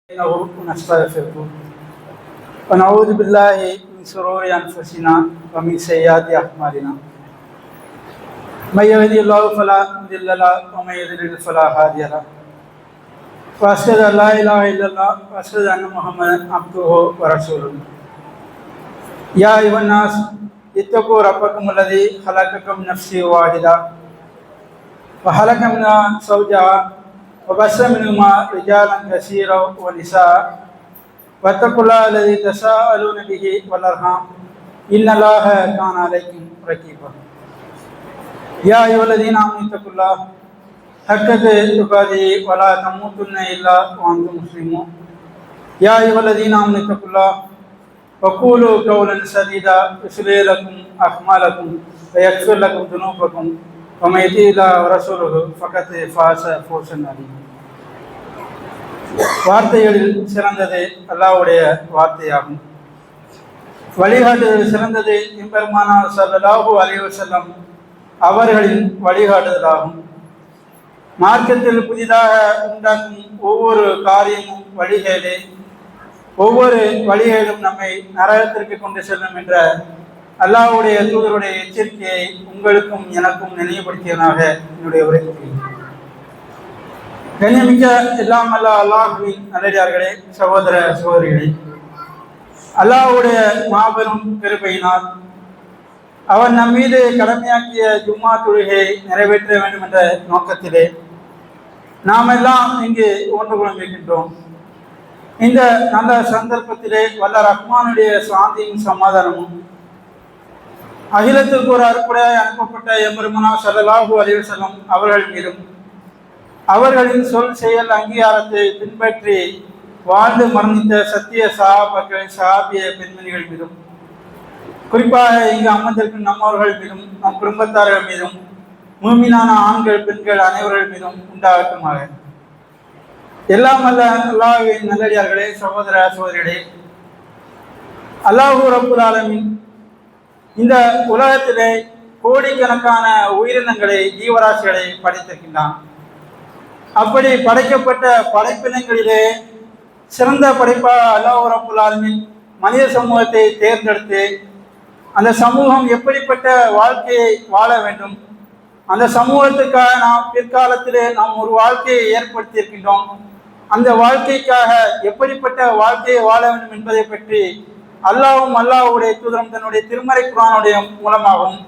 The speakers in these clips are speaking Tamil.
ونستغفره ونعوذ بالله من شرور أنفسنا ومن سيئات أعمالنا من يهده الله فلا مضل له ومن يضلل فلا هادي له وأشهد أن لا إله إلا الله وأشهد أن محمدا عبده ورسوله يا أيها الناس اتقوا ربكم الذي خلقكم من نفس واحدة وخلق منها زوجها وبث منهما رجالا كثيرا ونساء واتقوا الله الذي تساءلون به والأرحام إن الله كان عليكم رقيبا يا أيها الذين آمنوا اتقوا الله حق تقاته ولا تموتن إلا وأنتم مسلمون يا أيها الذين آمنوا اتقوا الله وقولوا قولا سديدا يصلح لكم أعمالكم ويغفر لكم ذنوبكم ومن يطع الله ورسوله فقد فاز فوزا عظيما. வார்த்தைகளில் சிறந்தது அல்லாஹ்வுடைய வார்த்தையாகும். வழிகாட்டுதல் சிறந்தது எம்பெருமானார் ஸல்லல்லாஹு அலைஹி வஸல்லம் அவர்களின் வழிகாட்டுதலாகும். மார்க்கத்தில் புதிதாக உண்டாக்கும் ஒவ்வொரு காரியமும் வழிகேடு, ஒவ்வொரு வழிகேடும் நம்மை நரகத்திற்கு கொண்டு செல்லும் என்ற அல்லாஹ்வுடைய தூதருடைய எச்சரிக்கையை உங்களுக்கும் எனக்கும் நினைவுபடுத்தியதாக என்னுடைய உரை. கண்ணியமிக்க எல்லாம் அல்லாஹ்வின் நல்லடியார்களே, சகோதர சகோதரிகளே, அல்லாஹ்வுடைய மாபெரும் கிருபையினால் அவன் நம் மீது கடமையாக்கிய ஜும்மா தொழுகையை நிறைவேற்ற வேண்டும் என்ற நோக்கத்திலே நாம் எல்லாம் இங்கு ஒன்று கொண்டிருக்கின்றோம். இந்த நல்ல சந்தர்ப்பத்திலே வல்ல ரஹ்மானுடைய சாந்தியும் சமாதானமும் அகிலத்திற்கு ஒரு அருட்படையாய் அனுப்பப்பட்ட எம்பெருமானார் ஸல்லல்லாஹு அலைஹி வஸல்லம் அவர்கள் மீதும் அவர்களின் சொல் செயல் அங்கீகாரத்தை பின்பற்றி வாழ்ந்து மரணித்த சத்திய சஹாபாக்கள், சஹாபிய பெண்மணிகள் மீதும், குறிப்பாக இங்கு அமர்ந்திருக்கும் நம்மவர்கள் மீதும், நம் குடும்பத்தார்கள் மீதும், மூமினான ஆண்கள் பெண்கள் அனைவர்கள் மீதும் உண்டாகட்டுமாக. எல்லாம் அல்ல அல்லாஹ்வின் நல்லடியார்களே, சகோதர சகோதரிகளே, அல்லாஹு ரப்புல் ஆலமீன் இந்த உலகத்திலே கோடிக்கணக்கான உயிரினங்களை, ஜீவராசிகளை படைத்திருக்கின்றான். அப்படி படைக்கப்பட்ட படைப்பினங்களிலே சிறந்த படைப்பாக அல்லாஹ் ரப்புல் ஆலமீன் மனித சமூகத்தை தேர்ந்தெடுத்து அந்த சமூகம் எப்படிப்பட்ட வாழ்க்கையை வாழ வேண்டும், அந்த சமூகத்துக்காக நாம் பிற்காலத்திலே நாம் ஒரு வாழ்க்கையை ஏற்படுத்தி இருக்கின்றோம், அந்த வாழ்க்கைக்காக எப்படிப்பட்ட வாழ்க்கையை வாழ வேண்டும் என்பதை பற்றி அல்லாஹ்வும் அல்லாஹ்வுடைய தூதரும் தன்னுடைய திருமறை குர்ஆனுடைய மூலமாகவும்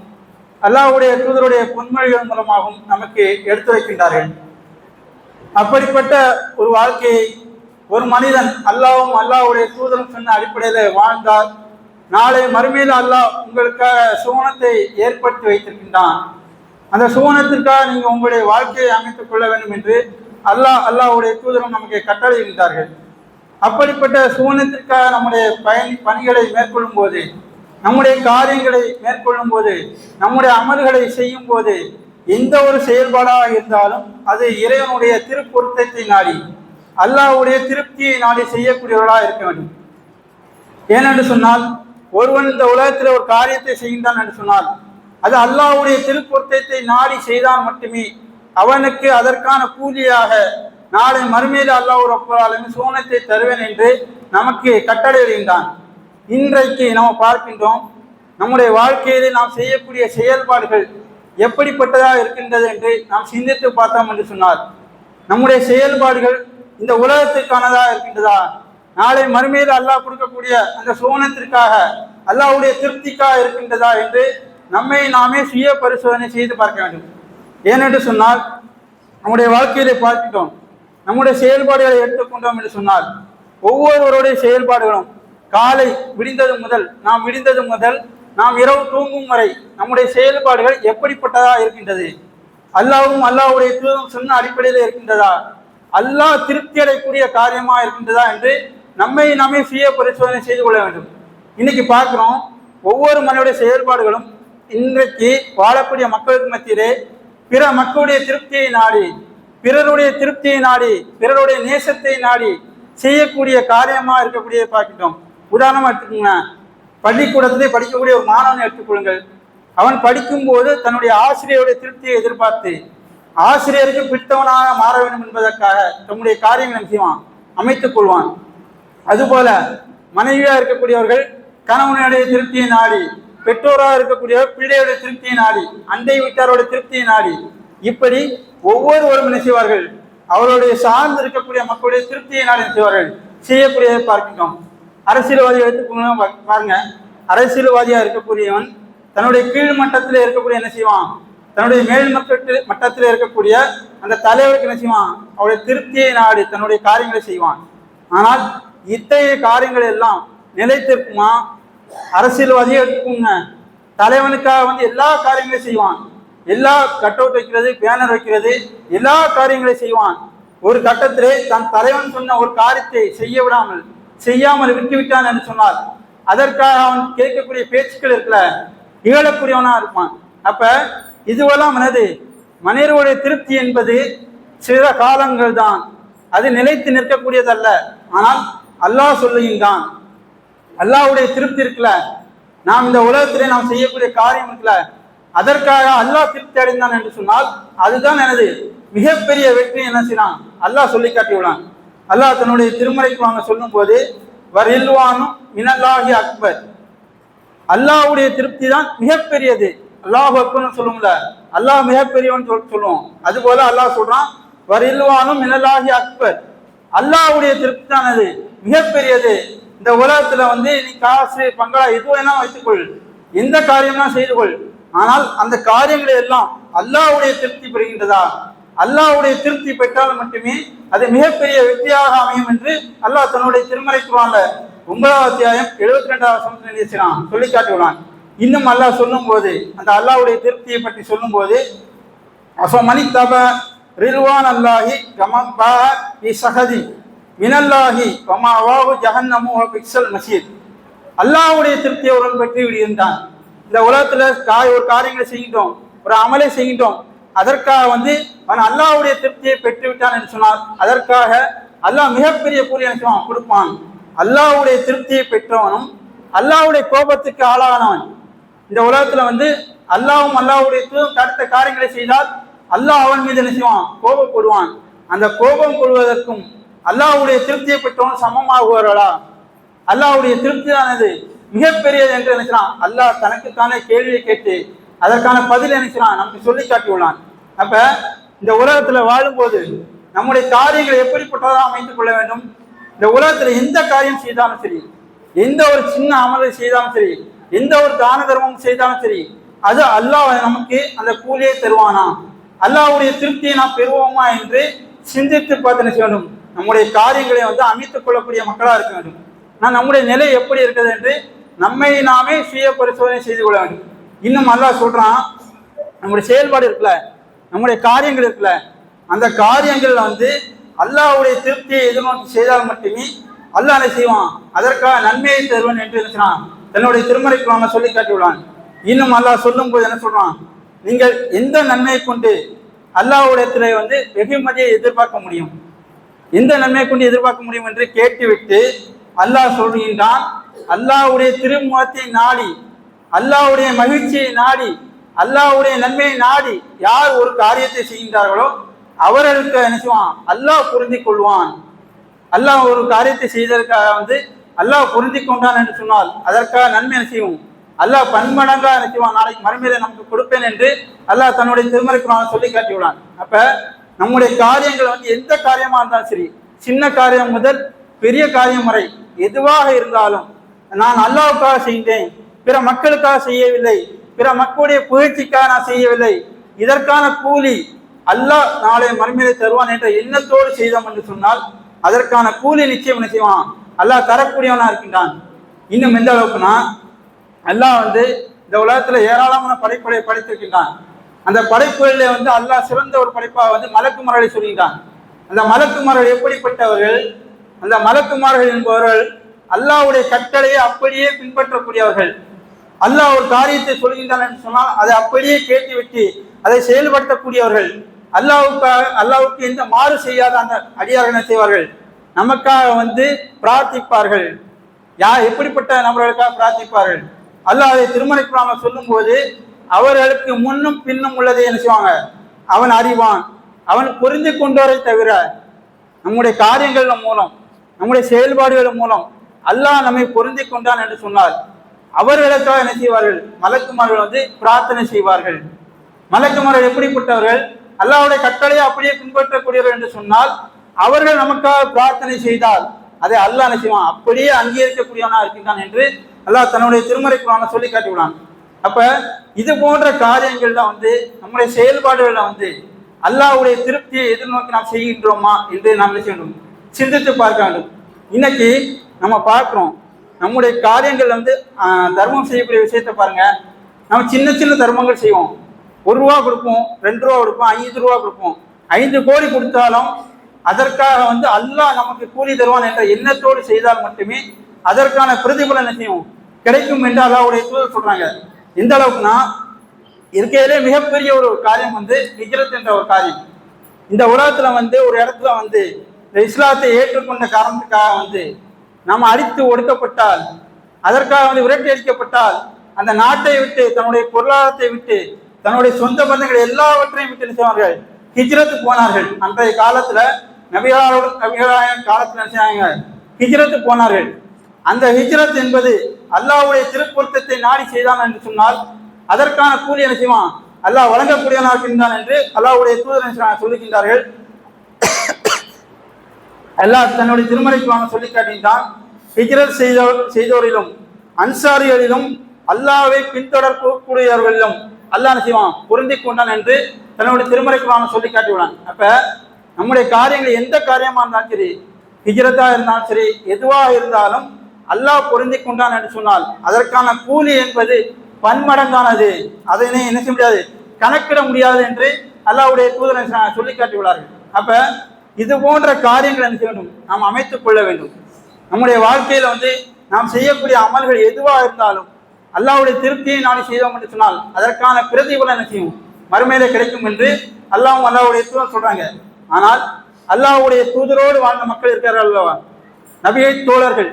அல்லாஹ்வுடைய தூதருடைய பொன்மொழிகள் மூலமாகவும் நமக்கு எடுத்துரைக்கின்றார்கள். அப்படிப்பட்ட ஒரு வாழ்க்கையை ஒரு மனிதன் அல்லாஹ்வும் அல்லாஹ்வுடைய தூதரும் சொன்ன அடிப்படையில் வாழ்ந்தால் நாளை மறுமையில் அல்லாஹ் உங்களுக்காக சுவனத்தை ஏற்படுத்தி வைத்திருக்கின்றான். அந்த சுவனத்திற்காக நீங்கள் உங்களுடைய வாழ்க்கையை அமைத்துக் கொள்ள வேண்டும் என்று அல்லாஹ்வுடைய தூதரும் நமக்கு கட்டளையிட்டார்கள். அப்படிப்பட்ட சுவனத்திற்காக நம்முடைய பணிகளை மேற்கொள்ளும் போது, நம்முடைய காரியங்களை மேற்கொள்ளும் போது, நம்முடைய அமல்களை செய்யும் போது எந்த ஒரு செயல்பாடாக இருந்தாலும் அது இறைவனுடைய திருப்பொருத்தத்தை நாடி, அல்லாஹ்வுடைய திருப்தியை நாடி செய்யக்கூடியவர்களாக இருக்க வேண்டும். ஏனென்று சொன்னால், ஒருவன் இந்த உலகத்தில் ஒரு காரியத்தை செய்கின்றான் என்று சொன்னால் அது அல்லாஹ்வுடைய திருப்பொருத்தத்தை நாடி செய்தால் மட்டுமே அவனுக்கு அதற்கான கூலியாக நாளை மறுமையில் அல்லாஹ் ரப்பல் ஆலமீன் சுவனத்தை தருவேன் என்று நமக்கு கட்டளையிடுகின்றான். இன்றைக்கு நாம் பார்க்கின்றோம், நம்முடைய வாழ்க்கையிலே நாம் செய்யக்கூடிய செயல்பாடுகள் எப்படிப்பட்டதாக இருக்கின்றது என்று நாம் சிந்தித்து பார்த்தோம் என்று சொன்னால், நம்முடைய செயல்பாடுகள் இந்த உலகத்திற்கானதாக இருக்கின்றதா, நாளை மறுமையில் அல்லாஹ் கொடுக்கக்கூடிய அந்த சுவனத்திற்காக அல்லாஹ்வுடைய திருப்திக்காக இருக்கின்றதா என்று நம்மை நாமே சுய பரிசோதனை செய்து பார்க்க வேண்டும். ஏனென்று சொன்னால், நம்முடைய வாழ்க்கையிலே பார்க்கின்றோம், நம்முடைய செயல்பாடுகளை எடுத்துக்கொண்டோம் என்று சொன்னால் ஒவ்வொருவருடைய செயல்பாடுகளும் காலை விடிந்தது முதல் நாம் இரவு தூங்கும் வரை நம்முடைய செயல்பாடுகள் எப்படிப்பட்டதா இருக்கின்றது, அல்லாஹ்வும் அல்லாஹ்வுடைய தூதரும் சொன்ன அடிப்படையில் இருக்கின்றதா, அல்லாஹ் திருப்தி அடையக்கூடிய காரியமா இருக்கின்றதா என்று நம்மை நாமே சுய பரிசோதனை செய்து கொள்ள வேண்டும். இன்னைக்கு பார்க்கிறோம், ஒவ்வொரு மனிதனுடைய செயல்பாடுகளும் இன்றைக்கு வாழக்கூடிய மக்களுக்கு மத்தியிலே பிற மக்களுடைய திருப்தியை நாடி, பிறருடைய திருப்தியை நாடி, பிறருடைய நேசத்தை நாடி செய்யக்கூடிய காரியமா இருக்கக்கூடியதை பார்க்கின்றோம். உதாரணமா எடுத்துக்கோங்க, பள்ளிக்கூடத்திலே படிக்கக்கூடிய ஒரு மாணவனை எடுத்துக்கொள்ளுங்கள். அவன் படிக்கும்போது தன்னுடைய ஆசிரியருடைய திருப்தியை எதிர்பார்த்து ஆசிரியருக்கு பிடித்தவனாக மாற வேண்டும் என்பதற்காக தன்னுடைய காரியங்களை செய்வான். அமைத்துக் கொள்வான். அதுபோல மனைவியா இருக்கக்கூடியவர்கள் கணவனுடைய திருப்தியை நாடி, பெற்றோராக இருக்கக்கூடிய பிள்ளையுடைய திருப்தியை நாடி, அண்டை வீட்டாரோட திருப்தியை நாடி, இப்படி ஒவ்வொருவரும் என்ன செய்வார்கள், அவருடைய சார்ந்து இருக்கக்கூடிய மக்களுடைய திருப்தியை நாடி செய்வார்கள், செய்யக்கூடியதை பார்க்கிறோம். அரசியல்வாதியை எடுத்துக்கொள்ள பாருங்க. அரசியல்வாதியா இருக்கக்கூடியவன் தன்னுடைய கீழ் மட்டத்தில் இருக்கக்கூடிய என்ன செய்வான், தன்னுடைய மேல் மட்டத்தில் இருக்கக்கூடிய அந்த தலைவருக்கு என்ன செய்வான், அவருடைய திருப்தியை நாடி தன்னுடைய காரியங்களை செய்வான். ஆனால் இத்தகைய காரியங்கள் எல்லாம் நிலைத்திருக்குமா? அரசியல்வாதியை எடுத்துக்கோங்க, தலைவனுக்காக வந்து எல்லா காரியங்களையும் செய்வான், எல்லா கட் அவுட் வைக்கிறது, பேனர் வைக்கிறது, எல்லா காரியங்களையும் செய்வான். ஒரு கட்டத்திலே தன் தலைவன் சொன்ன ஒரு காரியத்தை செய்யாமல் விட்டுவிட்டான் என்று சொன்னால் அதற்காக அவன் கேட்கக்கூடிய பேச்சுக்கள் இருக்கல, இகழக்கூடியவனா இருப்பான். அப்ப இதுவெல்லாம் என்னது, மனிதனுடைய திருப்தி என்பது சில காலங்கள் தான், அது நிலைத்து நிற்கக்கூடியதல்ல. ஆனால் அல்லாஹ் சொல்லுகின்றான், அல்லாஹ்வுடைய திருப்தி இருக்குல்ல, நாம் இந்த உலகத்திலே நாம் செய்யக்கூடிய காரியம் இருக்குல்ல, அதற்காக அல்லாஹ் திருப்தி அடைந்தான் என்று சொன்னால் அதுதான் எனது மிகப்பெரிய வெற்றி. என்ன செய்யலாம், அல்லாஹ் சொல்லி காட்டியுள்ளான். அல்லாஹ் தன்னுடைய திருமறைக்கு வாங்க சொல்லும் போது வரில்வானும் மினல்லாஹி அக்பர், அல்லாஹ்வுடைய திருப்தி தான் மிகப்பெரியது. அல்லாஹ் அக்பர்னு சொல்லும்ல, அல்லாஹ் மிகப்பெரியவன் சொல்லுவோம். அது போல அல்லாஹ் சொல்றான் வரில்வானும் மினல்லாஹி அக்பர், அல்லாஹ்வுடைய திருப்தி தான் அது மிகப்பெரியது. இந்த உலகத்துல வந்து நீ காசு பங்களா எது வேணா வைத்துக்கொள், எந்த காரியம்னா செய்து கொள், ஆனால் அந்த காரியங்களை எல்லாம் அல்லாஹ்வுடைய திருப்தி பெறுகின்றதா, அல்லாஹ்வுடைய திருப்தி பெற்றால் மட்டுமே அது மிகப்பெரிய வெற்றியாக அமையும் என்று அல்லாஹ் தன்னுடைய திருமறை குர்ஆன்ல 9வது அத்தியாயம் 72வது வசனத்தில் சொல்லி காட்டுகிறான். இன்னும் அல்லாஹ் சொல்லும் போது, அந்த அல்லாஹ்வுடைய திருப்தியை பற்றி சொல்லும் போது, அஃபமனி தப ரில்வான் அல்லாஹி கமபா பி சஹதி மினல்லாஹி வமா வாஹு ஜஹன்னமு வ பிக்ஸல் மசீர், அல்லாஹ்வுடைய திருப்தியை அவர்கள் பெற்று விடுகின்றான். இந்த உலகத்துல ஒரு காரியங்களை செய்கின்றோம், ஒரு அமலை செய்கின்றோம், அதற்காக வந்து அவன் அல்லாஹ்வுடைய திருப்தியை பெற்று விட்டான் என்று சொன்னால் அதற்காக அல்லாஹ் மிகப்பெரிய கூலி என்ன கொடுப்பான். அல்லாஹ்வுடைய திருப்தியை பெற்றவனும் அல்லாஹ்வுடைய கோபத்துக்கு ஆளானவன் இந்த உலகத்துல வந்து அல்லாஹ்வும் அல்லாஹ்வுடைய தடுத்த காரியங்களை செய்தால் அல்லாஹ் அவன் மீது என்ன செய்வான், கோபப்படுவான். அந்த கோபம் கொள்வதற்கும் அல்லாஹ்வுடைய திருப்தியை பெற்றவன் சமமாகுவார்களா? அல்லாஹ்வுடைய திருப்தியானது மிகப்பெரியது என்று நினைச்சான். அல்லாஹ் தனக்குத்தானே கேள்வியை கேட்டு அதற்கான பதில் நினைச்சான், நமக்கு சொல்லி காட்டியுள்ளான். அப்ப இந்த உலகத்துல வாழும்போது நம்முடைய காரியங்களை எப்படிப்பட்டதாக அமைத்துக் கொள்ள வேண்டும். இந்த உலகத்துல எந்த காரியம் செய்தாலும் சரி, எந்த ஒரு சின்ன அமலை செய்தாலும் சரி, எந்த ஒரு தான தர்மம் செய்தாலும் சரி, அது அல்லாஹ் நமக்கு அந்த கூலியை தருவானா, அல்லாஹ்வுடைய திருப்தியை நாம் பெறுவோமா என்று சிந்தித்து பார்த்து நினைக்க வேண்டும். நம்முடைய காரியங்களை வந்து அமைத்துக் கொள்ளக்கூடிய மக்களா இருக்க வேண்டும். நான் நம்முடைய நிலை எப்படி இருக்கிறது என்று நம்மை நாமே சுய பரிசோதனை செய்து கொள்ள வேண்டும். இன்னும் அல்லாஹ் சொல்றான், நம்முடைய செயல்பாடு இருக்குல்ல, நம்முடைய காரியங்கள் இருக்குல்ல, அந்த காரியங்கள்ல வந்து அல்லாஹ்வுடைய திருப்தியை எதிர்நோக்கி செய்தால் மட்டுமே அல்லாஹ் என்ன செய்வான், அதற்காக நன்மையை தருவன் என்று இருக்கிறான் தன்னுடைய திருமறைக்கு நாம சொல்லி காட்டியுள்ளான். இன்னும் அல்லாஹ் சொல்லும் போது என்ன சொல்றான், நீங்கள் எந்த நன்மையை கொண்டு அல்லாஹ்வுடைய வந்து வெகுமதியை எதிர்பார்க்க முடியும், எந்த நன்மையை கொண்டு எதிர்பார்க்க முடியும் என்று கேட்டுவிட்டு அல்லாஹ் சொல்கின்றான், அல்லாஹ்வுடைய திருமுகத்தை நாடி, அல்லாஹ்வுடைய மகிழ்ச்சியை நாடி, அல்லாஹ்வுடைய நன்மையை நாடி யார் ஒரு காரியத்தை செய்கின்றார்களோ அவர்களுக்கு என்ன செய்வான், அல்லாஹ் பொருந்தி கொள்வான். அல்லாஹ் ஒரு காரியத்தை செய்ததற்காக வந்து அல்லாஹ் பொருந்தி கொண்டான் என்று சொன்னால் அதற்காக நன்மை என்ன செய்வோம், அல்லாஹ் பன்மடங்கா என்ன செய்வான், நாளைக்கு மறுமையில நமக்கு கொடுப்பேன் என்று அல்லாஹ் தன்னுடைய திருமறைக்கு சொல்லி காட்டியுள்ளான். அப்ப நம்முடைய காரியங்கள் வந்து எந்த காரியமா இருந்தாலும் சரி, சின்ன காரியம் முதல் பெரிய காரியம் வரை எதுவாக இருந்தாலும் நான் அல்லாஹ்வுக்காக செய்தேன், பிற மக்களுக்காக செய்யவில்லை, பிற மக்களுடைய புகழ்ச்சிக்காக நான் செய்யவில்லை, இதற்கான கூலி அல்லாஹ் நாளை மறுமையிலே தருவான் என்ற எண்ணத்தோடு செய்தோம் என்று சொன்னால் அதற்கான கூலி நிச்சயம் என்ன செய்வான், அல்லாஹ் தரக்கூடியவனா இருக்கின்றான். இன்னும் எந்த அளவுக்குனா, அல்லாஹ் வந்து இந்த உலகத்துல ஏராளமான படைப்புகளை படைத்திருக்கின்றான். அந்த படைப்புகளிலே வந்து அல்லாஹ் சிறந்த ஒரு படைப்பாக வந்து மலக்குமார்களை சொல்கின்றான். அந்த மலக்குமார்கள் எப்படிப்பட்டவர்கள், அந்த மலக்குமார்கள் என்பவர்கள் அல்லாஹ்வுடைய கட்டளையை அப்படியே பின்பற்றக்கூடியவர்கள். அல்லாஹ் ஒரு காரியத்தை சொல்கின்றான் என்று சொன்னால் அதை அப்படியே கேட்டுவிட்டு அதை செயல்படுத்தக்கூடியவர்கள். அல்லாஹ்வுக்கு எந்த மாறு செய்யாத அந்த அடியார்கள் என்ன செய்வார்கள், நமக்காக வந்து பிரார்த்திப்பார்கள். எப்படிப்பட்ட நபர்களுக்காக பிரார்த்திப்பார்கள், அல்லாஹ் அதை திருமறை குர்ஆன்ல சொல்லும் போது அவர்களுக்கு முன்னும் பின்னும் உள்ளதை என்ன செய்வாங்க, அவன் அறிவான், அவன் புரிந்து கொண்டோரை தவிர நம்முடைய காரியங்கள் மூலம் நம்முடைய செயல்பாடுகள் மூலம் அல்லாஹ் நம்மை பொருந்தி கொண்டான் என்று சொன்னால் அவர்களுக்காக என்ன செய்வார்கள்? மலக்குமார்கள் வந்து பிரார்த்தனை செய்வார்கள். மலக்குமார்கள் எப்படிப்பட்டவர்கள்? அல்லாஹ்வுடைய கட்டளையை அப்படியே பின்பற்றக்கூடியவர்கள் என்று சொன்னால் அவர்கள் நமக்காக பிரார்த்தனை செய்தால் அதை அல்லாஹ் என்ன செய்வான்? அப்படியே அங்கீகரிக்கக்கூடியவனா இருக்கின்றான் என்று அல்லாஹ் தன்னுடைய திருமறை குர்ஆன்ல சொல்லி காட்டிவிடான். அப்ப இது போன்ற காரியங்கள்ல வந்து நம்முடைய செயல்பாடுகள்ல வந்து அல்லாஹ்வுடைய திருப்தியை எதிர்நோக்கி நாம் செய்கின்றோமா என்று நாம் என்ன செய்யணும்? சிந்தித்து பார்க்க வேண்டும். இன்னைக்கு நம்ம பார்க்கிறோம், நம்முடைய காரியங்கள் வந்து தர்மம் செய்யக்கூடிய விஷயத்தை பாருங்க. நம்ம சின்ன சின்ன தர்மங்கள் செய்வோம். 1 ரூபா கொடுப்போம், 2 ரூபா கொடுப்போம், 5 ரூபா கொடுப்போம். 5 கோடி கொடுத்தாலும் அதற்காக வந்து அல்லாஹ் நமக்கு கூலி தருவான் என்ற எண்ணத்தோடு செய்தால் மட்டுமே அதற்கான பிரதிபலன் என்ன செய்யும்? கிடைக்கும் என்று அல்லாஹ்வுடைய தூதர் சொல்றாங்க. எந்த அளவுக்குன்னா இருக்கையிலே மிகப்பெரிய ஒரு காரியம் வந்து ஹிஜ்ரத் என்ற ஒரு காரியம். இந்த உலகத்துல வந்து ஒரு இடத்துல வந்து இந்த இஸ்லாத்தை ஏற்றுக்கொண்ட காரணத்துக்காக வந்து நாம் அடித்து ஒடுக்கப்பட்டால், அதற்காக வந்து விரட்டி அடிக்கப்பட்டால், அந்த நாட்டை விட்டு தன்னுடைய பொருளாதாரத்தை விட்டு தன்னுடைய சொந்த பந்தங்கள் எல்லாவற்றையும் விட்டு நினைச்சார்கள், ஹிஜ்ரத்து போனார்கள். அன்றைய காலத்துல நபிகளாரின் காலத்துல நினைச்சாங்க ஹிஜ்ரத்து போனார்கள். அந்த ஹிஜ்ரத் என்பது அல்லாஹ்வுடைய திருப்பொருத்தத்தை நாடி செய்தான் என்று சொன்னால் அதற்கான கூலி என்ன செய்வான்? அல்லாஹ் வழங்கக்கூடியவனாக இருக்கின்றான் என்று அல்லாஹ்வுடைய தூதர் சொல்லுகின்றார்கள். அல்லாஹ் தன்னுடைய திருமறைக்கு சொல்லி காட்டுகின்றான், ஹிஜ்ரத் செய்தோரிலும் அன்சாரிகளிலும் அல்லாஹ்வை பின்தொடரக்கூடியவர்களிலும் அல்லாஹ் என்ன செய்வான்? பொருந்தி கொண்டான் என்று தன்னுடைய திருமறைக்கு சொல்லி காட்டிவிடான். அப்ப நம்முடைய காரியங்கள் எந்த காரியமா இருந்தாலும் சரி, ஹிஜ்ரத்தா இருந்தாலும் சரி, எதுவாக இருந்தாலும் அல்லாஹ் பொருந்தி கொண்டான் என்று சொன்னால் அதற்கான கூலி என்பது பன்மடங்கானது. அதனை என்ன செய்ய முடியாது, கணக்கிட முடியாது என்று அல்லாஹ்வுடைய தூதர் சொல்லி காட்டியுள்ளார்கள். அப்ப இது போன்ற காரியங்கள் என்ன செய்ய வேண்டும்? நாம் அமைத்துக் கொள்ள வேண்டும். நம்முடைய வாழ்க்கையில வந்து நாம் செய்யக்கூடிய அமல்கள் எதுவாக இருந்தாலும் அல்லாஹ்வுடைய திருப்தியை நாடி செய்தோம் என்று சொன்னால் அதற்கான பிரதிபலன் என்ன செய்யும்? மறுமையில கிடைக்கும் என்று அல்லாஹ்வுடைய தூதர் சொல்றாங்க. ஆனால் அல்லாஹ்வுடைய தூதரோடு வாழ்ந்த மக்கள் இருக்கிறார்கள் அல்லவா, நபியை தோழர்கள்,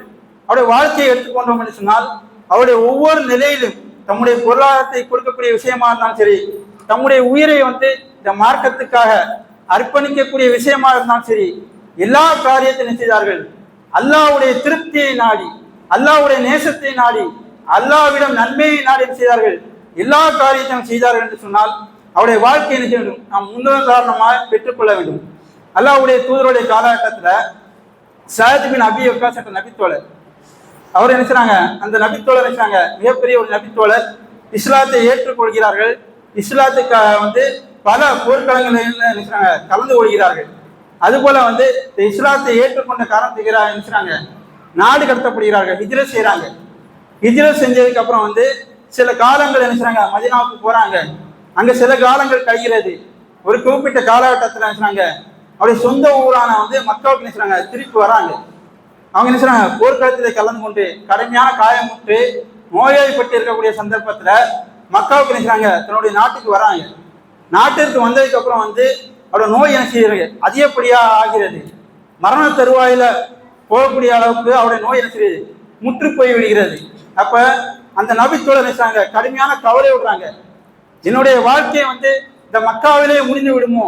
அவருடைய வாழ்க்கையை எடுத்துக்கொண்டோம் என்று சொன்னால் அவருடைய ஒவ்வொரு நிலையிலும் தம்முடைய பொருளாதாரத்தை கொடுக்கக்கூடிய விஷயமா இருந்தாலும் சரி, தம்முடைய உயிரை வந்து இந்த மார்க்கத்துக்காக அர்ப்பணிக்கக்கூடிய விஷயமா இருந்தாலும் சரி, எல்லா காரியத்தையும் செய்தார்கள் அல்லாஹ்வுடைய திருப்தியை நாடி, அல்லாஹ்வுடைய நேசத்தை நாடி, அல்லாஹ்விடம் நன்மையை நாடி செய்தார்கள். எல்லா காரியத்தையும் செய்தார்கள் என்று சொன்னால் அவருடைய வாழ்க்கையை என்ன செய்ய வேண்டும்? நாம் முன்னுதாரணமாக பெற்றுக்கொள்ள வேண்டும். அல்லாஹ்வுடைய தூதருடைய காலகட்டத்தில் சஅத் பின் அபி வக்காஸ் என்ற நபித்தோழர், அவர் என்ன செய்றாங்க? அந்த நபித்தோழர் என்ன செய்றாங்க? மிகப்பெரிய ஒரு நபித்தோழர், இஸ்லாத்தை ஏற்றுக்கொள்கிறார்கள். இஸ்லாத்துக்காக வந்து பல போர்க்களங்களில் என்ன செய்றாங்க? கலந்து கொள்கிறார்கள். அதுபோல வந்து இந்த இஸ்லாத்தை ஏற்றுக்கொண்ட காரணத்துக்கு என்ன செய்றாங்க? நாடு கடத்தப்படுகிறார்கள், ஹிஜ்ரத் செய்யறாங்க. ஹிஜ்ரத் செஞ்சதுக்கு அப்புறம் வந்து சில காலங்கள் என்ன செய்றாங்க? மதீனாவுக்கு போறாங்க. அங்க சில காலங்கள் கழிகிறது. ஒரு குறிப்பிட்ட காலகட்டத்தில் என்ன செய்றாங்க? அவருடைய சொந்த ஊரான வந்து மக்காவுக்கு என்ன செய்றாங்க? திருப்பி வராங்க. அவங்க என்ன செய்றாங்க? போர்க்களத்திலே கலந்து கொண்டு கடுமையான காயமுற்று நோய்வாய்ப்பட்டு இருக்கக்கூடிய சந்தர்ப்பத்துல மக்காவுக்கு என்ன செய்றாங்க? தன்னுடைய நாட்டுக்கு வராங்க. நாட்டிற்கு வந்ததுக்கு அப்புறம் வந்து அவரோட நோய் என்ன செய்யறது? அதிகப்படியா ஆகிறது. மரண தருவாயில போகக்கூடிய அளவுக்கு அவருடைய நோய் என்ன செய்யுது? முற்று போய் விடுகிறது. அப்ப அந்த நபித்தோழர் என்ன செய்றாங்க? கடுமையான கவலை விடுறாங்க. என்னுடைய வாழ்க்கையை வந்து இந்த மக்காவிலே முடிந்து விடுமோ,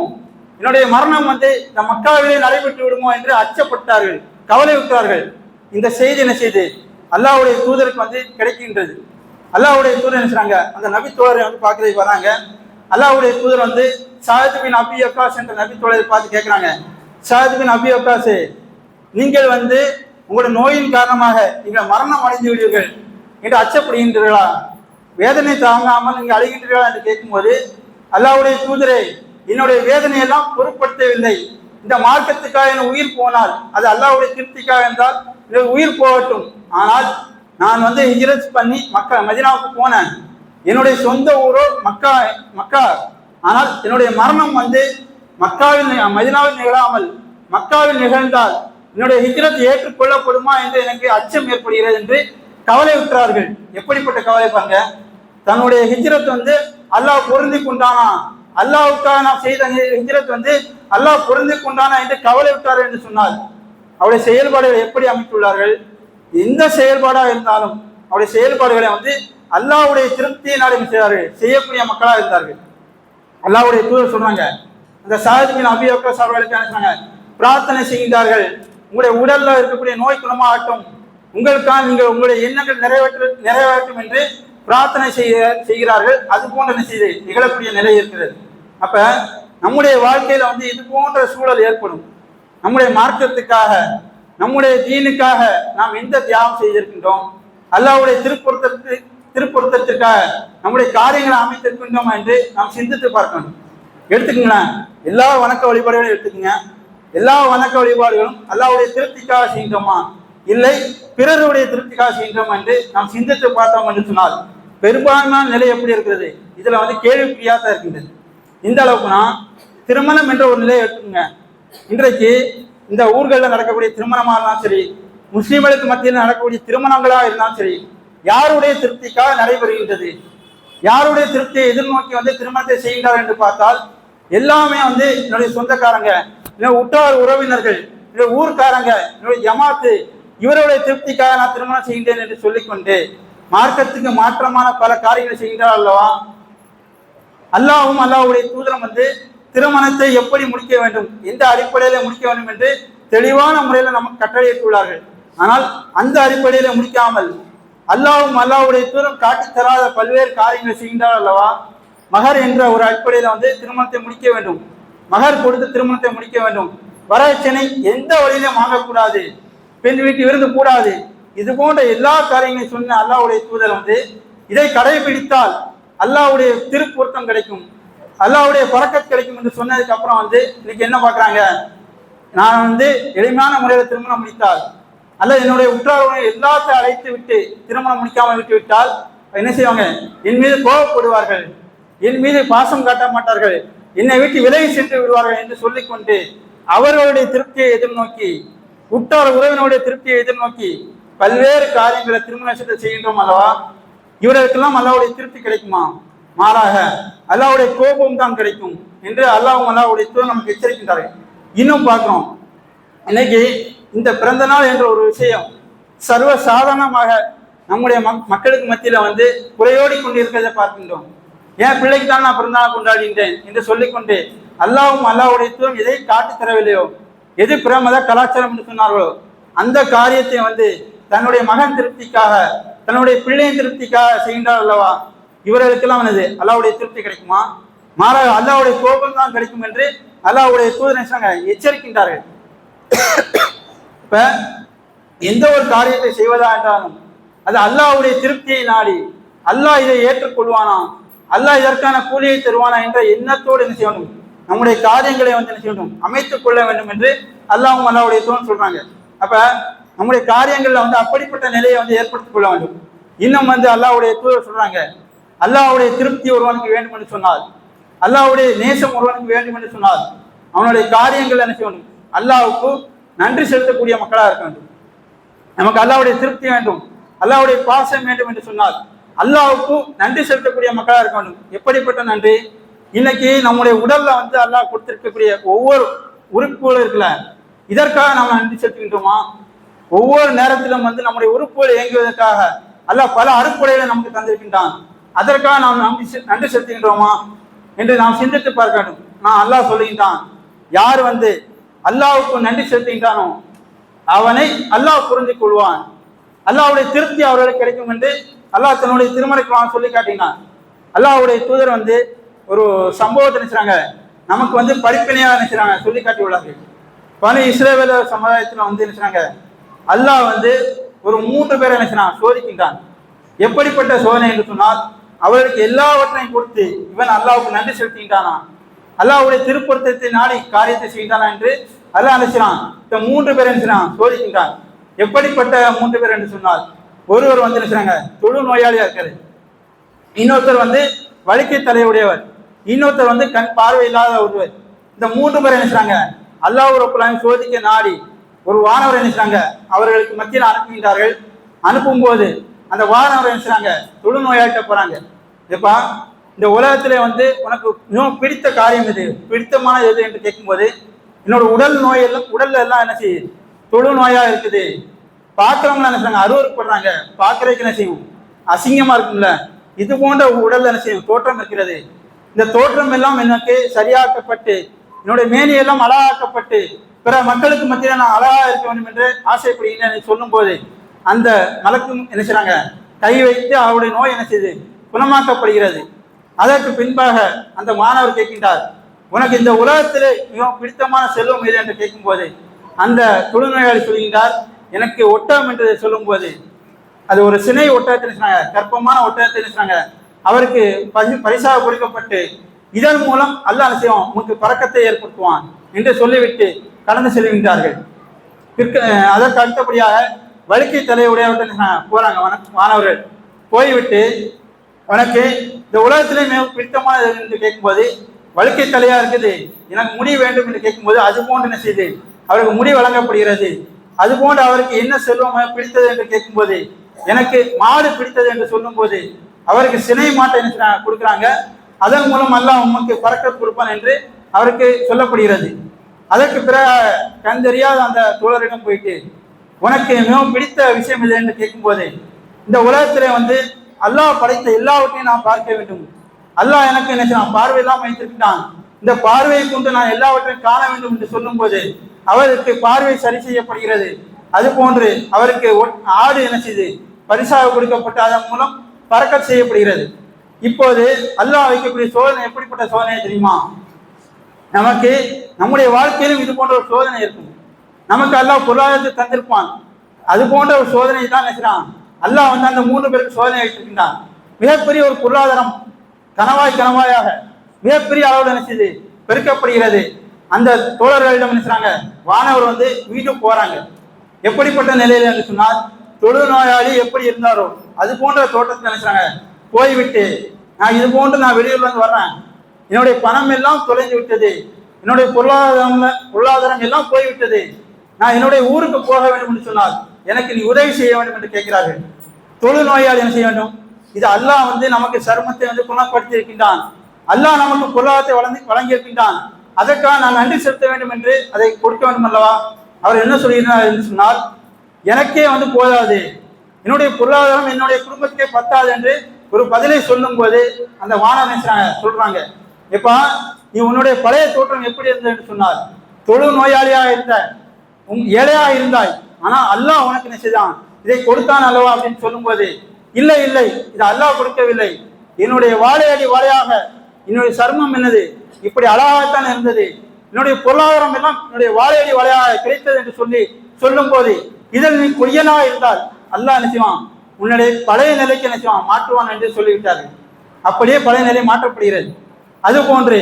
என்னுடைய மரணம் வந்து இந்த மக்காவிலே நடைபெற்று விடுமோ என்று அச்சப்பட்டார்கள், கவலை விட்டார்கள். இந்த செய்தி என்ன செய்து அல்லாஹ்வுடைய தூதருக்கு வந்து கிடைக்கின்றது. அல்லாஹ்வுடைய தூதர் என்ன செய்றாங்க? அந்த நபித்தோழரை வந்து பார்க்கறதுக்கு வராங்க. அல்லாஹ்வுடைய தூதர் வந்து சஅத் பின் அபி வக்காஸ் என்ற நபித்தோழரை பார்த்து கேட்கிறாங்க, சஅத் பின் அபி வக்காஸ், நீங்கள் வந்து உங்களுடைய நோயின் காரணமாக நீங்கள் மரணம் அடைந்து விடுவீர்கள் என்று அச்சப்படுகின்றீர்களா? வேதனை தாங்காமல் நீங்கள் அழுகின்றீர்களா என்று கேட்கும்போது, அல்லாஹ்வுடைய தூதரே, என்னுடைய வேதனையெல்லாம் பொருட்படுத்தவில்லை. இந்த மார்க்கத்துக்காக என் உயிர் போனால் அது அல்லாஹ்வுடைய திருப்திக்காக என்றால் உயிர் போகட்டும். ஆனால் நான் வந்து ஹிஜ்ரத் பண்ணி மதீனாவுக்கு போனேன். என்னுடைய சொந்த ஊரோ மக்கா. ஆனால் என்னுடைய மரணம் வந்து மதீனாவில் நிகழாமல் மக்காவில் நிகழ்ந்தால் என்னுடைய ஹிஜ்ரத் ஏற்றுக்கொள்ளப்படுமா என்று எனக்கு அச்சம் ஏற்படுகிறது என்று கவலை விட்டார்கள். எப்படிப்பட்ட கவலை பாருங்க! தன்னுடைய ஹிஜ்ரத் வந்து அல்லாஹ் பொருந்தி கொண்டானா, அல்லாஹ்வுக்காக நான் செய்த ஹிஜ்ரத் வந்து அல்லாஹ் பொருந்தி கொண்டானா என்று கவலை விட்டார்கள் என்று சொன்னால் அவருடைய செயல்பாடுகளை எப்படி அமைத்துள்ளார்கள்? எந்த செயல்பாடாக இருந்தாலும் அவருடைய செயல்பாடுகளை வந்து அல்லாஹ்வுடைய திருப்தியை நாடி செய்தார்கள், செய்யக்கூடிய மக்களாக இருந்தார்கள். அல்லாஹ்வுடைய தூதர் சொல்றாங்க, அந்த சஅத் பின் அபி வக்காஸ் அவர்களுக்கு என்ன சொன்னாங்க? பிரார்த்தனை செய்கின்றார்கள், உங்களுடைய உடல்ல இருக்கக்கூடிய நோய் குணமாகட்டும், உங்களுக்காக நீங்கள் உங்களுடைய எண்ணங்கள் நிறைவேற்றும் என்று பிரார்த்தனை செய்கிறார்கள். அது போன்ற நிகழக்கூடிய நிலை இருக்கிறது. அப்ப நம்முடைய வாழ்க்கையில வந்து இது போன்ற சூழல் ஏற்படும். நம்முடைய மார்க்கத்துக்காக, நம்முடைய தீனுக்காக நாம் எந்த தியாகம் செய்திருக்கின்றோம், அல்லாஹ்வுடைய திருப்பொருத்தத்திற்காக நம்முடைய காரியங்களை அமைத்திருக்கின்றோம் என்று நாம் சிந்தித்து பார்க்கணும். எடுத்துக்கங்களேன், எல்லா வணக்க வழிபாடுகளும் எடுத்துக்கங்க. எல்லா வணக்க வழிபாடுகளும் அல்லாஹ்வுடைய திருப்திக்காக செய்கின்றோமா, இல்லை பிறருடைய திருப்திக்காக செய்கின்றோம் என்று நாம் சிந்தித்து பார்த்தோம் என்று சொன்னால் பெரும்பான்மையான நிலை எப்படி இருக்கிறது? இதுல வந்து கேள்விக்குறியாக தான் இருக்கின்றது. இந்த அளவுக்குனா திருமணம் என்ற ஒரு நிலையை எடுத்துக்கங்க. இன்றைக்கு இந்த ஊர்களில் நடக்கக்கூடிய திருமணமாக இருந்தாலும் சரி, முஸ்லீம்களுக்கு மத்தியில் நடக்கக்கூடிய திருமணங்களாக இருந்தாலும் சரி, யாருடைய திருப்திக்காக நடைபெறுகின்றது? யாருடைய திருப்தியை எதிர்நோக்கி வந்து திருமணத்தை செய்கின்றார் என்று பார்த்தால் எல்லாமே வந்து என்னுடைய சொந்தக்காரங்க, என்னுடைய உற்றார் உறவினர்கள், என்னுடைய ஊர்க்காரங்க, என்னுடைய ஜமாத்து, இவருடைய திருப்திக்காக நான் திருமணம் செய்கின்றேன் என்று சொல்லிக்கொண்டு மார்க்கத்துக்கு மாற்றமான பல காரியங்களை செய்கின்றார் அல்லவா? அல்லாஹ்வும் அல்லாஹ்வுடைய தூதரும் வந்து திருமணத்தை எப்படி முடிக்க வேண்டும், எந்த அடிப்படையில முடிக்க வேண்டும் என்று தெளிவான முறையில் நமக்கு கட்டளையிட்டுள்ளார்கள். ஆனால் அந்த அடிப்படையில முடிக்காமல் அல்லாஹ்வும் அல்லாஹ்வுடைய தூதரும் காட்டி தராத பல்வேறு காரியங்களை செய்கின்றார் அல்லவா? மகர் என்ற ஒரு அடிப்படையில வந்து திருமணத்தை முடிக்க வேண்டும், மகர் கொடுத்து திருமணத்தை முடிக்க வேண்டும், வரட்சணை எந்த வழியிலும் வாங்கக்கூடாது, பெண் வீட்டு விருந்து கூடாது, இது போன்ற எல்லா காரியங்களையும் சொன்ன அல்லாஹ்வுடைய தூதர் வந்து இதை கடைபிடித்தால் அல்லாஹ்வுடைய திருப்பொருத்தம் கிடைக்கும், அல்லாஹ்வுடைய பரக்கத் கிடைக்கும் என்று சொன்னதுக்கு அப்புறம் வந்து இன்னைக்கு என்ன பார்க்குறாங்க? நான் வந்து எளிமையான முறையில் திருமணம் முடித்தால் அல்ல என்னுடைய உற்றார் எல்லாத்தையும் அழைத்து விட்டு திருமணம் முடிக்காமல் விட்டு விட்டால் என்ன செய்வாங்க? என் மீது கோபப்படுவார்கள், என் மீது பாசம் காட்ட மாட்டார்கள், என்னை விட்டு விலகி சென்று விடுவார்கள் என்று சொல்லிக்கொண்டு அவர்களுடைய திருப்தியை எதிர்நோக்கி, உற்றார் உறவினுடைய திருப்தியை எதிர்நோக்கி பல்வேறு காரியங்களை திருமணத்தை செய்கின்றோம் அல்லவா? இவர்களுக்கெல்லாம் அல்லாஹ்வுடைய திருப்தி கிடைக்குமா? மாறாக அல்லாஹ்வுடைய கோபம் தான் கிடைக்கும் என்று அல்லாஹ்வும் அல்லாஹ்வுடைய தூதர் நமக்கு எச்சரிக்கின்றார்கள். இன்னும் பார்க்கிறோம், இன்னைக்கு இந்த பிறந்த நாள் என்ற ஒரு விஷயம் சர்வ சாதாரணமாக நம்முடைய மக்களுக்கு மத்தியில வந்து குறையோடி கொண்டு இருக்கிறதை பார்க்கின்றோம். என் பிள்ளைக்கு தான் நான் பிறந்த நாள் கொண்டாடுகின்றேன் என்று சொல்லிக்கொண்டு அல்லாஹ்வும் அல்லாஹ்வுடைய தூதரும் எதை காட்டி தரவில்லையோ, எது பிரமத கலாச்சாரம் என்று சொன்னார்களோ அந்த காரியத்தை வந்து தன்னுடைய மகன் திருப்திக்காக, தன்னுடைய பிள்ளையின் திருப்திக்காக செய்கின்றார் அல்லவா? இவர்களுக்கெல்லாம் என்னது? அல்லாஹ்வுடைய திருப்தி கிடைக்குமா? மாறாக அல்லாஹ்வுடைய கோபம் தான் கிடைக்கும் என்று அல்லாஹ்வுடைய தூதர் எச்சரிக்கின்றார்கள். இப்ப எந்த ஒரு காரியத்தை செய்வதா என்றாலும் அது அல்லாஹ்வுடைய திருப்தியை நாடி, அல்லாஹ் இதை ஏற்றுக்கொள்வானா, அல்லாஹ் இதற்கான கூலியை தருவானா என்ற எண்ணத்தோடு என்ன செய்யணும்? நம்முடைய காரியங்களை வந்து என்ன செய்யணும்? அமைத்துக் கொள்ள வேண்டும் என்று அல்லாஹ்வும் அல்லாஹ்வுடைய தூதர் சொல்றாங்க. அப்ப நம்முடைய காரியங்கள்ல வந்து அப்படிப்பட்ட நிலையை வந்து ஏற்படுத்திக் கொள்ள வேண்டும். இன்னும் வந்து அல்லாஹ்வுடைய தூதர் சொல்றாங்க, அல்லாஹ்வுடைய திருப்தி ஒருவனுக்கு வேண்டும் என்று சொன்னால், அல்லாஹ்வுடைய நேசம் ஒருவனுக்கு வேண்டும் என்று சொன்னால் அவனுடைய காரியங்கள் என்ன செய்யணும்? அல்லாஹ்வுக்கு நன்றி செலுத்தக்கூடிய மக்களாக இருக்க வேண்டும். நமக்கு அல்லாஹ்வுடைய திருப்தி வேண்டும், அல்லாஹ்வுடைய பாசம் வேண்டும் என்று சொன்னால் அல்லாஹ்வுக்கு நன்றி செலுத்தக்கூடிய மக்களாக இருக்க வேண்டும். எப்படிப்பட்ட நன்றி? இன்னைக்கு நம்முடைய உடல்ல வந்து அல்லாஹ் கொடுத்திருக்கக்கூடிய ஒவ்வொரு உறுப்புகளும் இருக்குல்ல, இதற்காக நாம் நன்றி செலுத்துகின்றோமா? ஒவ்வொரு நேரத்திலும் வந்து நம்முடைய உறுப்புகள் இயங்குவதற்காக அல்லாஹ் பல அறுப்புடைகளை நமக்கு தந்திருக்கின்றான். அதற்காக நாம் நன்றி செலுத்துகின்றோமா என்று நாம் சிந்தித்து பார்க்க வேண்டும். நான் அல்லாஹ் சொல்லுகின்றான், யார் வந்து அல்லாஹ்வுக்கு நன்றி செலுத்துகின்றானோ அவனை அல்லாஹ் புரிந்து கொள்வான், அல்லாஹ்வுடைய திருப்தி அவர்களுக்கு கிடைக்கும் என்று அல்லாஹ் தன்னுடைய திருமறைக்குள்ளான் சொல்லி காட்டினான். அல்லாஹ்வுடைய தூதர் வந்து ஒரு சம்பவத்தை நினைச்சாங்க, நமக்கு வந்து படிப்பினையாக நினைச்சாங்க சொல்லி காட்டி உள்ளார்கள். பனி இஸ்ரவேல் சமுதாயத்தில் வந்து நினைச்சாங்க, அல்லாஹ் வந்து ஒரு 3 பேரை நினைச்சான் சோதிக்கின்றான். எப்படிப்பட்ட சோதனை என்று சொன்னால், அவர்களுக்கு எல்லாவற்றையும் கொடுத்து இவன் அல்லாஹ்வுக்கு நன்றி செலுத்துகின்றானா, அல்லாஹ்வுடைய திருப்பொருத்தத்தை நாடி காரியத்தை செய்கின்றானா என்று அல்லாஹ் நினைச்சான். இந்த 3 பேரை நினைச்சான் சோதிக்கின்றான். எப்படிப்பட்ட 3 பேர் என்று சொன்னால், ஒருவர் வந்து நினைச்சாங்க தொழு நோயாளியா இருக்கிறது, இன்னொருத்தர் வந்து வலிக்கை தலையுடையவர், இன்னொருத்தர் வந்து கண் பார்வை இல்லாத ஒருவர். இந்த 3 பேரை நினைச்சாங்க அல்லாஹ் ரப்பல் ஆலமீன் சோதிக்க நாடி ஒரு வானவரை நினைச்சாங்க அவர்களுக்கு மத்தியில் அனுப்புகின்றார்கள். அனுப்பும் போது அந்த வானவரை நினைச்சாங்க தொழு நோயாளிட்ட போறாங்க. இப்பா இந்த உலகத்திலே வந்து உனக்கு மிகவும் பிடித்த காரியம் எது, பிடித்தமான எது என்று கேட்கும்போது, என்னோட உடல்ல எல்லாம் என்ன செய்யுது? தொழு நோயா இருக்குது. பார்க்கறவங்க என்ன செய்றாங்க? அருவருப்படுறாங்க. பார்க்கறதுக்கு என்ன செய்யும்? அசிங்கமா இருக்கும்ல. இது போன்ற உடல்ல என்ன செய்யும்? தோற்றம் இருக்கிறது. இந்த தோற்றம் எல்லாம் எனக்கு சரியாக்கப்பட்டு என்னுடைய மேனியெல்லாம் அழகாக்கப்பட்டு பிற மக்களுக்கு மத்தியில் நான் அழகா இருக்க வேண்டும் என்று ஆசைப்படுகிறேன் சொல்லும் போது அந்த மலக்கும் என்ன செய்றாங்க, கை வைத்து அவருடைய நோய் என்ன செய்து குணமாக்கப்படுகிறது. அதற்கு பின்பாக அந்த மாணவர் கேட்கின்றார், உனக்கு இந்த உலகத்திலே மிகவும் பிடித்தமான செல்வம் எது என்று கேட்கும்போது அந்த தொழுநோயாளி சொல்கின்றார், எனக்கு ஒட்டகம் என்று சொல்லும் போது அது ஒரு சினை ஒட்டகத்தை சொன்னாங்க, கற்பமான ஒட்டகத்தை சொன்னாங்க, அவருக்கு பரிசாக கொடுக்கப்பட்டு இதன் மூலம் அல்லாஹ் செய்வான் உங்களுக்கு பறக்கத்தை ஏற்படுத்துவான் என்று சொல்லிவிட்டு கடந்து செல்கின்றார்கள். அதற்கு அடுத்தபடியாக வழுக்கை தலையுடையவர்கள் போறாங்க மாணவர்கள். போய்விட்டு உனக்கு இந்த உலகத்திலே மிகவும் பிடித்தமானது என்று கேட்கும்போது வழுக்கை தலையா இருக்குது, எனக்கு முடி வேண்டும் என்று கேட்கும்போது அது போன்று என்ன செய்து அவருக்கு முடி வழங்கப்படுகிறது. அது போன்று அவருக்கு என்ன செல்வம் பிடித்தது என்று கேட்கும்போது எனக்கு மாடு பிடித்தது என்று சொல்லும் போது அவருக்கு சினை மாட்டை என்ன கொடுக்குறாங்க, அதன் மூலம் அல்லாஹ் உமக்கு பறக்க கொடுப்பான் என்று அவருக்கு சொல்லப்படுகிறது. அதற்கு பிறகு கண்டறியாத அந்த தோழரிடம் போயிட்டு உனக்கு மிகவும் பிடித்த விஷயம் இது என்று கேட்கும்போது இந்த உலகத்திலே அல்லாஹ் படைத்த எல்லாவற்றையும் நான் பார்க்க வேண்டும், அல்லாஹ் எனக்கு என்ன பார்வையெல்லாம் வைத்திருக்கிறான், இந்த பார்வையை கொண்டு நான் எல்லாவற்றையும் காண வேண்டும் என்று சொல்லும் போது அவருக்கு பார்வை சரி செய்யப்படுகிறது. அது போன்று அவருக்கு ஆடு என்ன செய்து பரிசாக கொடுக்கப்பட்டு அதன் மூலம் பறக்கச் செய்யப்படுகிறது. இப்போது அல்லாஹ் வைக்கக்கூடிய சோதனை எப்படிப்பட்ட சோதனை தெரியுமா? நமக்கு நம்முடைய வாழ்க்கையிலும் இது போன்ற ஒரு சோதனை இருக்கும். நமக்கு அல்லாஹ் பொருளாதாரத்தை தந்திருப்பான், அது போன்ற ஒரு சோதனை தான் நினைக்கிறான். அல்லாஹ் அந்த 3 பேருக்கு சோதனை வைத்திருக்கின்றான். மிகப்பெரிய ஒரு பொருளாதாரம் கனவாயாக மிகப்பெரிய அளவில் நினைச்சது பெருக்கப்படுகிறது. அந்த தோழர்களிடம் நினைச்சாங்க, வானவர் வீட்டுக்கு போறாங்க. எப்படிப்பட்ட நிலையில என்று சொன்னால் தொழுநோயாளி எப்படி இருந்தாரோ அது போன்ற தோட்டத்தை நினைச்சாங்க. போய்விட்டு இது போன்று நான் வெளியூர்ல வர்றேன், என்னுடைய பணம் எல்லாம் தொலைந்து விட்டது, என்னுடைய பொருளாதாரம் எல்லாம் போய்விட்டது, நான் என்னுடைய ஊருக்கு போக வேண்டும் என்று சொன்னால் எனக்கு நீ உதவி செய்ய வேண்டும் என்று கேட்கிறார்கள். தொழுநோயாளி என்ன செய்ய வேண்டும்? இது அல்லாஹ் நமக்கு சருமத்தை குணப்படுத்தி இருக்கின்றான், அல்லாஹ் நமக்கு பொருளாதாரத்தை வழங்கியிருக்கின்றான், அதற்காக நான் நன்றி செலுத்த வேண்டும் என்று அதை கொடுக்க வேண்டும் அல்லவா? அவர் என்ன சொல்கிறார் என்று சொன்னால், எனக்கே போதாது, என்னுடைய பொருளாதாரம் என்னுடைய குடும்பத்துக்கே பத்தாது என்று ஒரு பதிலை சொல்லும் போது அந்த வானவர் சொல்றாங்க, எப்பா நீ உன்னுடைய பழைய தோற்றம் எப்படி இருந்தது என்று சொன்னால் தொழு நோயாளியாக இருந்த ஏழையாக இருந்தாய், ஆனா அல்லாஹ் உனக்கு என்ன செய்தான், இதை கொடுத்தான் அல்லவா அப்படின்னு சொல்லும் போது இல்லை இல்லை, இது அல்லாஹ் கொடுக்கவில்லை, என்னுடைய வாழையடி வாழையாக என்னுடைய சர்மம் என்னது இப்படி அழகாகத்தான் இருந்தது, என்னுடைய பொருளாதாரம் எல்லாம் என்னுடைய வாழையடி வாழையாக கிடைத்தது என்று சொல்லும் போது இதில் நீ பொய்யனாக இருந்தால் அல்லாஹ் என்ன செய்வான், உன்னுடைய பழைய நிலைக்கு என்ன செய்வான், மாற்றுவான் என்று சொல்லிவிட்டார்கள். அப்படியே பழைய நிலை மாற்றப்படுகிறது. அது போன்று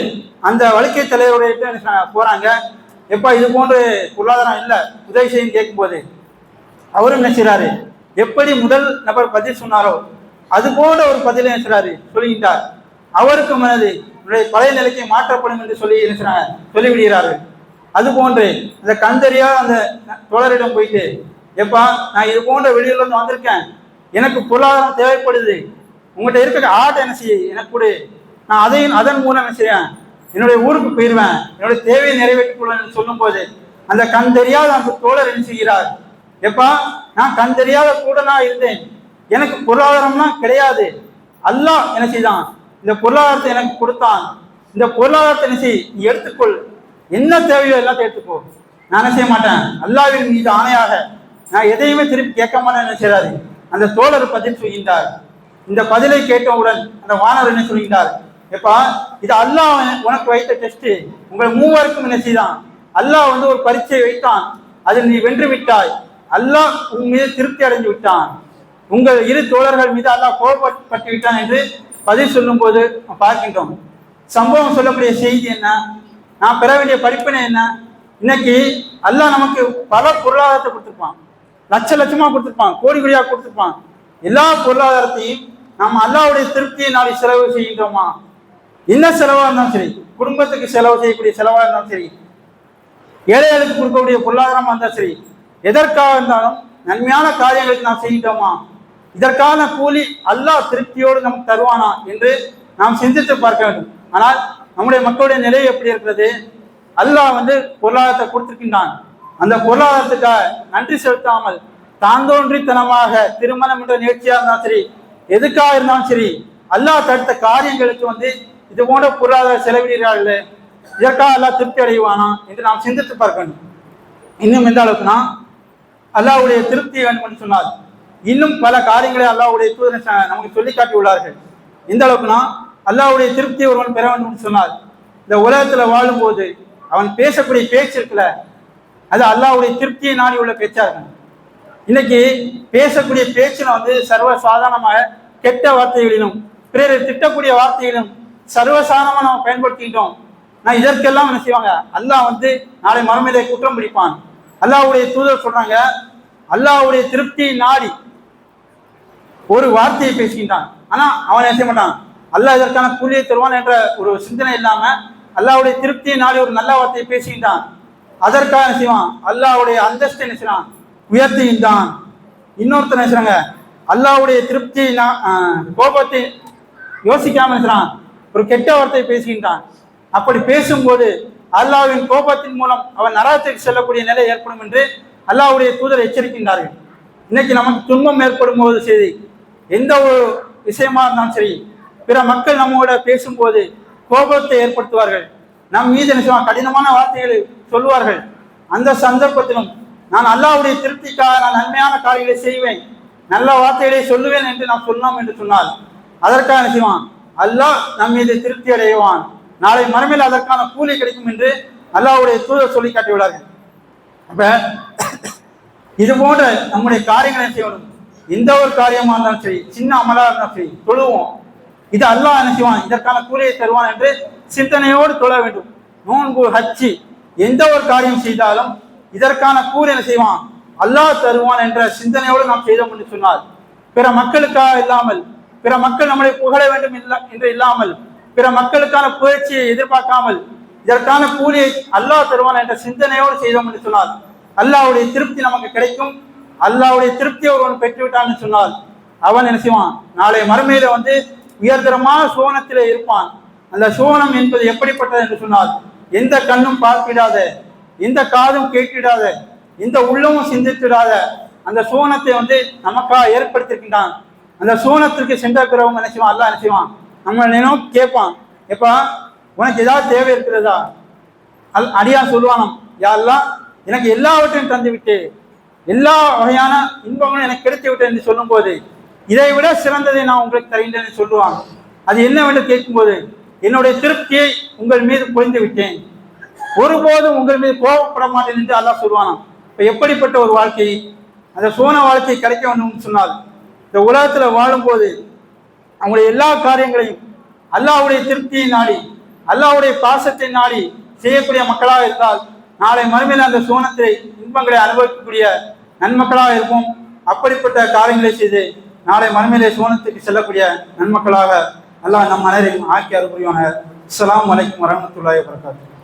அந்த வழக்கை தலைவருடைய போறாங்க, எப்ப இது போன்று பொருளாதாரம் இல்லை உதவி செய்யும் கேட்கும் போது அவரும் என்ன செய்றாரு, எப்படி முதல் நபர் பதில் சொன்னாரோ அது போன்ற ஒரு பதிலை என்ன செய்றாரு சொல்லுகின்றார். அவருக்கு மனது பழைய நிலைக்கு மாற்றப்படும் என்று சொல்லிவிடுகிறார்கள். அது போன்று அந்த கண்டறியா அந்த தோழரிடம் போயிட்டு, எப்பா நான் இது போன்ற வெளியூர்ல இருந்து வந்திருக்கேன், எனக்கு பொருளாதாரம் தேவைப்படுது, உங்கள்கிட்ட இருக்கிற ஆட்டை என்ன செய்ய எனக்கு கொடு, நான் அதன் மூலம் என்ன செய்யறேன் என்னுடைய ஊருக்கு போயிடுவேன், என்னுடைய தேவையை நிறைவேற்றிக் கொள்வேன் சொல்லும் போது அந்த கண் தெரியாத அந்த தோழர் என்ன செய்கிறார், எப்பா நான் கண் தெரியாத கூடனா இருந்தேன், எனக்கு பொருளாதாரம்லாம் கிடையாது, அல்லாஹ் என்ன செய்தான் இந்த பொருளாதாரத்தை எனக்கு கொடுத்தான், இந்த பொருளாதாரத்தை என்ன செய் நீ எடுத்துக்கொள், என்ன தேவையோ எல்லாத்தையும் எடுத்துக்கோ, நான் என்ன செய்ய மாட்டேன், அல்லாஹ்வின் மீது ஆணையாக நான் எதையுமே திருப்பி கேட்க மாட்டேன் என்ன செய்யறாரு அந்த தோழர் பதில் சொல்கின்றார். இந்த பதிலை கேட்டவுடன் அந்த வானவர் என்ன சொல்கின்றார், எப்பா இது அல்லாஹ் உனக்கு வைத்த டெஸ்ட், உங்கள் மூவருக்கும் என்ன செய்தான், அல்லாஹ் ஒரு பரீட்சை வைத்தான், அதில் நீ வென்று விட்டாய், அல்லாஹ் உன் மீது திருப்தி அடைந்து விட்டான், உங்கள் இரு தோழர்கள் மீது அல்லாஹ் கோபப்பட்டு விட்டான் என்று பதில் சொல்லும் போது பார்க்கின்றோம். சம்பவம் சொல்லக்கூடிய செய்தி என்ன, நான் பெற வேண்டிய படிப்பினை என்ன, இன்னைக்கு அல்லாஹ் நமக்கு பல பொருளாதாரத்தை கொடுத்துருப்பான், லட்சமா கொடுத்துருப்பான், கோடி கோடியாக கொடுத்துருப்பான், எல்லா பொருளாதாரத்தையும் நாம் அல்லாஹ்வுடைய திருப்தியை நாளை செலவு செய்கின்றோமா? என்ன செலவாக இருந்தாலும் சரி, குடும்பத்துக்கு செலவு செய்யக்கூடிய செலவாக இருந்தாலும் சரி, ஏழைகளுக்கு கொடுக்கக்கூடிய பொருளாதாரமாக இருந்தாலும் சரி, எதற்காக இருந்தாலும் நன்மையான காரியங்களுக்கு நாம் செய்கின்றோமா? இதற்கான கூலி அல்லாஹ் திருப்தியோடு நமக்கு தருவானா என்று நாம் சிந்தித்து பார்க்க வேண்டும். ஆனால் நம்முடைய மக்களுடைய நிலை எப்படி இருக்கிறது, அல்லாஹ் பொருளாதாரத்தை கொடுத்திருக்கின்றான், அந்த பொருளாதாரத்துக்காக நன்றி செலுத்தாமல் தாந்தோன்றித்தனமாக திருமணம் என்ற நிகழ்ச்சியாக இருந்தாலும் சரி, எதுக்காக இருந்தாலும் சரி, அல்லாஹ் தடுத்த காரியங்களுக்கு இது போன்ற பொருளாதார செலவிடுகிறார்கள். இதற்காக அல்லாஹ் திருப்தி அடைவானா என்று நாம் சிந்தித்து பார்க்க வேண்டும். இன்னும் எந்த அளவுக்குனா அல்லாஹ்வுடைய திருப்தி வேண்டும் என்று சொன்னால் இன்னும் பல காரியங்களை அல்லாஹ்வுடைய தூதர் நமக்கு சொல்லி காட்டியுள்ளார்கள். எந்த அளவுக்குனா அல்லாஹ்வுடைய திருப்தியை ஒருவன் பெற வேண்டும் என்று சொன்னால் இந்த உலகத்துல வாழும்போது அவன் பேசக்கூடிய பேச்சு இருக்குல்ல, அது அல்லாஹ்வுடைய திருப்தியை நாடி உள்ள பேச்சா இருக்கணும். இன்னைக்கு பேசக்கூடிய பேச்சுல சர்வ சாதாரணமாக கெட்ட வார்த்தைகளிலும் பிறரை திட்டக்கூடிய வார்த்தைகளிலும் சர்வசாதாரணமா நம்ம பயன்படுத்திக்கிட்டோம். நான் இதற்கெல்லாம் என்ன செய்வாங்க, அல்லாஹ் நாளை மறுமையிலே குற்றம் பிடிப்பான். அல்லாஹ்வுடைய தூதர் சொல்றாங்க, அல்லாஹ்வுடைய திருப்தியை நாடி ஒரு வார்த்தையை பேசுகின்றான், ஆனா அவன் என்ன செய்ய மாட்டான், அல்லாஹ் இதற்கான கூலியை தருவான் என்ற ஒரு சிந்தனை இல்லாம அல்லாஹ்வுடைய திருப்தியை நாடி ஒரு நல்ல வார்த்தையை பேசுகின்றான். அதற்காக என்ன செய்வான், அல்லாஹ்வுடைய அந்தஸ்தை என்ன செய்வான், உயர்த்துகின்றான். இன்னொருத்தர் என்ன செய்றாங்க, அல்லாஹ்வுடைய திருப்தியை கோபத்தை யோசிக்காம இருக்கிறான், ஒரு கெட்ட வார்த்தையை பேசுகின்றான். அப்படி பேசும்போது அல்லாஹ்வின் கோபத்தின் மூலம் அவன் நரகத்துக்கு செல்லக்கூடிய நிலை ஏற்படும் என்று அல்லாஹ்வுடைய தூதர் எச்சரிக்கின்றார்கள். இன்னைக்கு நமக்கு துன்பம் ஏற்படும் போது சரி, எந்த ஒரு விஷயமா இருந்தாலும் சரி, பிற மக்கள் நம்மோட பேசும்போது கோபத்தை ஏற்படுத்துவார்கள், நம் மீது கடினமான வார்த்தைகளை சொல்வார்கள். அந்த சந்தர்ப்பத்திலும் நான் அல்லாஹ்வுடைய திருப்திக்காக நான் நன்மையான காரியங்களை செய்வேன், நல்ல வார்த்தைகளை சொல்லுவேன் என்று நாம் சொன்னோம் என்று சொன்னால் அதற்காக என்ன செய்வான், அல்லாஹ் நம் மீது திருப்தி அடைவான், நாளை மறுமையில் அதற்கான கூலி கிடைக்கும் என்று அல்லாஹ்வுடைய தூதர் சொல்லி காட்டியுள்ளார்கள். அப்ப இது போன்ற நம்முடைய காரியங்களை செய்யணும். எந்த ஒரு காரியமா இருந்தாலும் சரி, சின்ன அமலா இருந்தாலும் சரி, தொழுவோம், இது அல்லாஹ் என்ன செய்வான், இதற்கான கூலியை தருவான் என்று சிந்தனையோடு தொழ வேண்டும். நோன்பு, ஹஜ்ஜி, எந்த ஒரு காரியம் செய்தாலும் இதற்கான கூலி என்ன செய்வான், அல்லாஹ் தருவான் என்ற சிந்தனையோடு நாம் செய்தோம் என்று சொன்னால், பிற மக்களுக்காக இல்லாமல், பிற மக்கள் நம்மளை புகழ வேண்டும் என்று இல்லாமல், பிற மக்களுக்கான புகழ்ச்சியை எதிர்பார்க்காமல் இதற்கான கூலியை அல்லாஹ் தருவான் என்ற சிந்தனையோடு செய்தோம் என்று சொன்னால் அல்லாஹ்வுடைய திருப்தி நமக்கு கிடைக்கும். அல்லாஹ்வுடைய திருப்தியை ஒருவன் பெற்றுவிட்டான்னு சொன்னால் அவன் என்ன செய்வான், நாளை மறுமையில உயர்தரமான சோனத்திலே இருப்பான். அந்த சோனம் என்பது எப்படிப்பட்டது என்று சொன்னால், எந்த கண்ணும் பார்த்திடாத, எந்த காதும் கேட்டிடாத, எந்த உள்ளமும் சிந்தித்திடாத அந்த சோனத்தை நமக்காக ஏற்படுத்தியிருக்கின்றான். அந்த சோனத்திற்கு சென்றிருக்கிறவங்க என்ன செய்வான், அல்லாஹ் என்ன செய்வான், நம்ம நினைவு கேட்பான், எப்பா உனக்கு ஏதாவது தேவை இருக்கிறதா, அடியான் சொல்லுவானாம், யா அல்லாஹ் எனக்கு எல்லாவற்றையும் தந்து விட்டு, எல்லா வகையான இன்பங்களும் எனக்கு கிடைத்து விட்டேன் என்று சொல்லும் போது, இதை விட சிறந்ததை நான் உங்களுக்கு தருகின்றேன் என்று சொல்லுவாங்க. அது என்னவென்று கேட்கும்போது, என்னுடைய திருப்தியை உங்கள் மீது பொழிந்து விட்டேன், ஒருபோதும் உங்கள் மீது கோபப்பட மாட்டேன் என்று அல்லாஹ் சொல்லுவானாம். இப்ப எப்படிப்பட்ட ஒரு வாழ்க்கை, அந்த சோன வாழ்க்கை கிடைக்க வேண்டும் சொன்னால், இந்த உலகத்துல வாழும்போது அவங்களுடைய எல்லா காரியங்களையும் அல்லாஹ்வுடைய திருப்தியை நாடி, அல்லாஹ்வுடைய பாசத்தை நாடி செய்யக்கூடிய மக்களாக இருந்தால் நாளை மறுமையில் அந்த சோனத்தை இன்பங்களை அனுபவிக்கக்கூடிய நன்மக்களாக இருப்போம். அப்படிப்பட்ட காரியங்களை செய்து நாளை மறுமையிலே சோனத்துக்கு செல்லக்கூடிய நன்மக்களாக அல்லாஹ் நம் அனைவரையும் ஆக்கி அருள் புரிவானாக. அஸ்ஸலாமு அலைக்கும் வரஹ்மத்துல்லாஹி வபரகாத்துஹு.